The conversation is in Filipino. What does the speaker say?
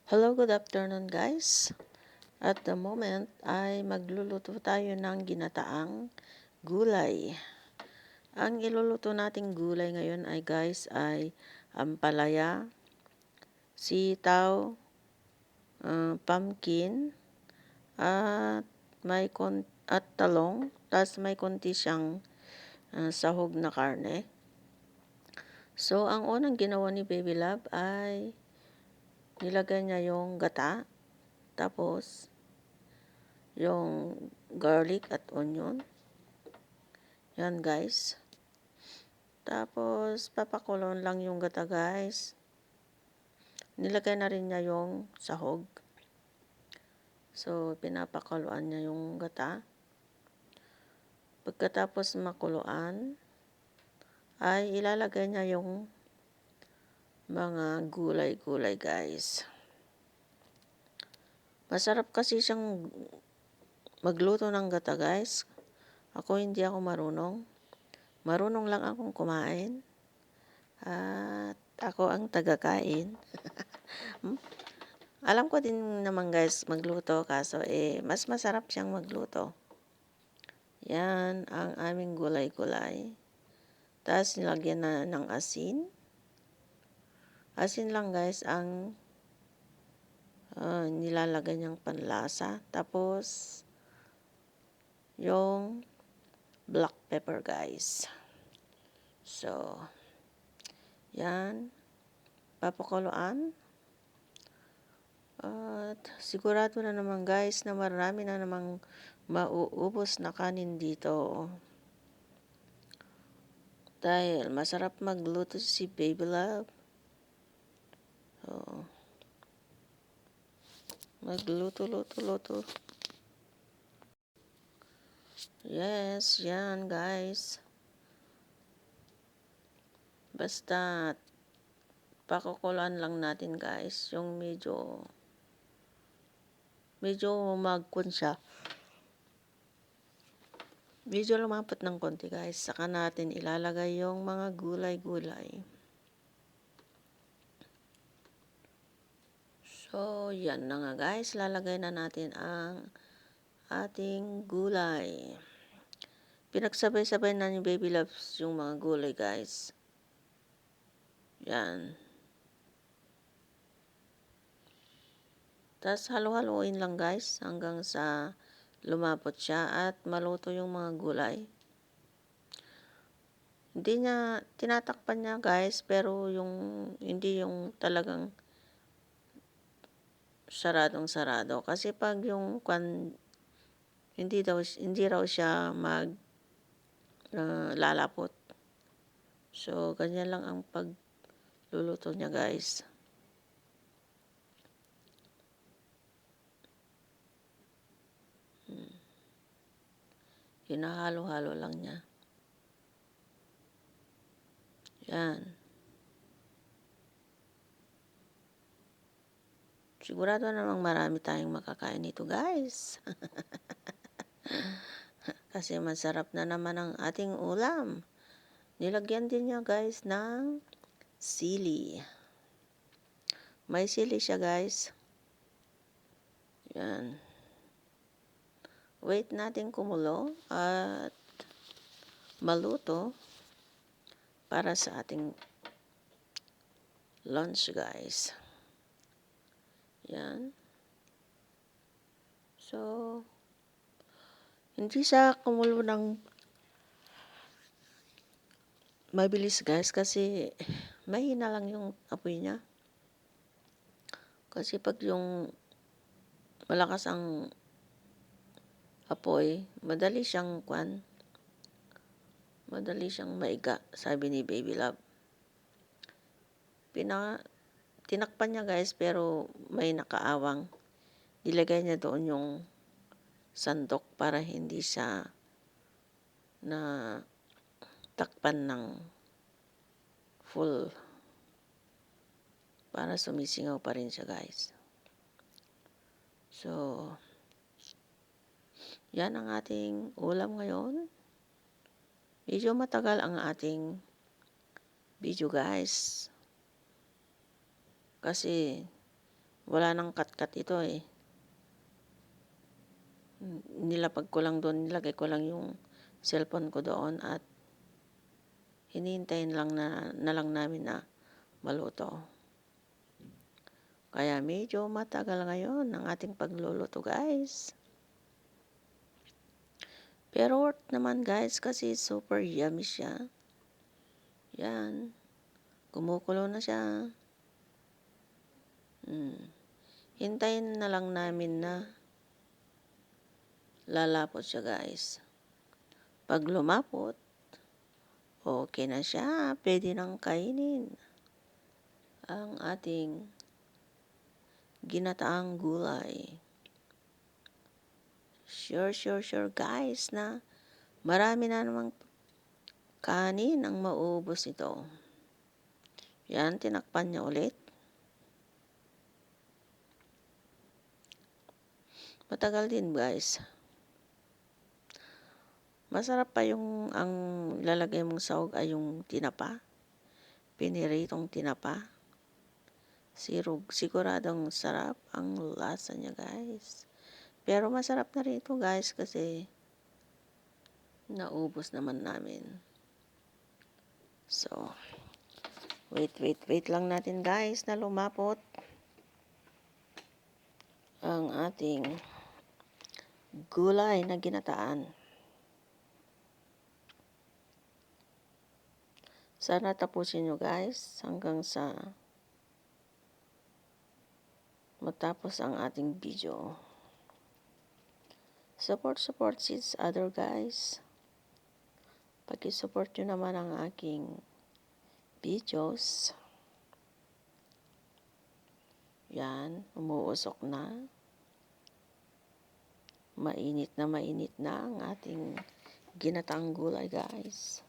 Hello, good afternoon guys. At the moment ay magluluto tayo ng ginataang gulay. Ang iluluto nating gulay ngayon ay guys ay ampalaya, sitaw, pumpkin, at at talong, tas may konti siyang sahog na karne. So, ang unang ginawa ni Baby Love ay nilagay niya yung gata, tapos yung garlic at onion. Yan guys. Tapos papakulon lang yung gata guys. Nilagay na rin niya yung sahog. So pinapakuluan niya yung gata. Pagkatapos makuluan ay ilalagay niya yung mga gulay-gulay guys. Masarap kasi siyang magluto ng gata guys. Hindi ako marunong. Marunong lang akong kumain. At ako ang tagakain. Alam ko din naman guys magluto kaso mas masarap siyang magluto. Yan ang aming gulay-gulay. Tapos nilagyan na ng asin. Asin lang guys ang nilalagay niyang panlasa. Tapos yung black pepper guys. So, yan. Papakuluan. At sigurado na naman guys na marami na namang mauubos na kanin dito. Dahil masarap magluto si Baby Love. So, magluto-luto-luto. Yes, yan guys. Basta pakukulan lang natin guys. Yung medyo magkun siya. Medyo lumapot ng konti guys. Saka natin ilalagay yung mga gulay-gulay. So, yan na nga guys. Lalagay na natin ang ating gulay. Pinagsabay-sabay na ni Baby Loves yung mga gulay guys. Yan. Tapos halo-haloin lang guys hanggang sa lumapot siya at maluto yung mga gulay. Hindi niya tinatakpan niya guys, pero hindi yung talagang saradong-sarado. Kasi pag yung hindi raw siya lalapot. So, ganyan lang ang pagluluto niya guys. Hinahalo-halo lang niya. Yan. Sigurado namang marami tayong makakain nito guys. Kasi masarap na naman ang ating ulam. Nilagyan din niya guys ng sili. May sili siya guys. Yan. Wait natin kumulo at maluto para sa ating lunch guys. Yan. So, hindi siya kumulo ng mabilis guys kasi mahina lang yung apoy niya. Kasi pag yung malakas ang apoy, madali siyang maiga, sabi ni Baby Love. Tinakpan niya guys pero may nakaawang. Ilagay niya doon yung sandok para hindi siya na takpan ng full. Para sumisingaw pa rin siya guys. So, yan ang ating ulam ngayon. Medyo matagal ang ating video guys. Kasi Wala nang kat-kat ito eh. Nilapag ko lang doon, nilagay ko lang yung cellphone ko doon at hinintayin lang na lang namin na maluto. Kaya medyo matagal ngayon ang ating pagluluto guys. Pero worth naman guys kasi super yummy siya. Yan. Kumukulo na siya. Hintayin na lang namin na lalapot siya guys. Pag lumapot, okay na siya. Pwede nang kainin ang ating ginataang gulay. Sure guys na marami na namang kanin ang mauubos ito. Yan, tinakpan niya ulit. Matagal din guys. Masarap pa yung ang lalagay mong sahog ay yung tinapa. Piniritong tinapa. Siguradong sarap ang lasa niya guys. Pero masarap na rin ito guys kasi naubos naman namin. So, wait lang natin guys na lumapot ang ating gulay na ginataan. Sana tapusin nyo guys hanggang sa matapos ang ating video. Support each other guys. Paki-support nyo naman ang aking videos. Yan, umuusok na. Mainit na ang ating ginataang gulay guys.